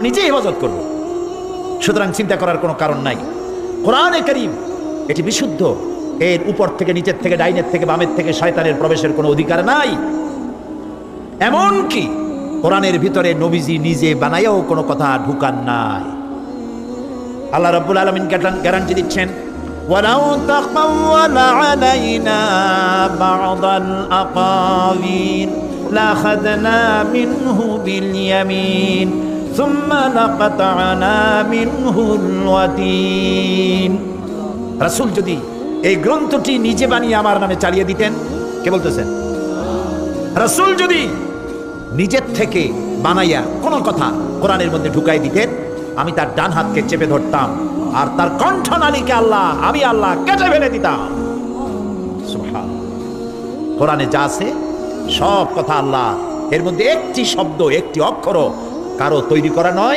নিজে হেফাজত করব। সুতরাং চিন্তা করার কোনো কারণ নাই। কোরআনে কারীম এটি বিশুদ্ধ, এর উপর থেকে নিচের থেকে ডাইনের থেকে বামের থেকে শয়তানের প্রবেশের কোনো অধিকার নাই। এমনকি কোরআনের ভিতরে নবীজি নিজে বানাইয়াও কোনো কথা ঢুকান নাই। আল্লাহ রাব্বুল আলামিন গ্যারান্টি দিচ্ছেন, ওয়ালাউ তাকাওয়ালা আলাইনা বা'দাল আকাওয়িল লাখাযনা মিনহু বিল ইয়ামিন সুম্মা লাকাতা'না মিনহুল ওয়াতিন। রাসূল যদি এই গ্রন্থটি নিজে বানিয়ে আমার নামে চালিয়ে দিতেন, কে বলতেছেন? রাসূল যদি নিজের থেকে বানাইয়া কোন কথা কোরআনের মধ্যে ঢুকাই দিতেন, আমি তার ডান হাতকে চেপে ধরতাম আর তার কণ্ঠনালীকে আমি আল্লাহ কেটে ফেলে দিতাম। সুবহানাল্লাহ। কোরআনে যা আছে সব কথা আল্লাহ, এর মধ্যে একটি শব্দ একটি অক্ষর কারো তৈরি করা নয়।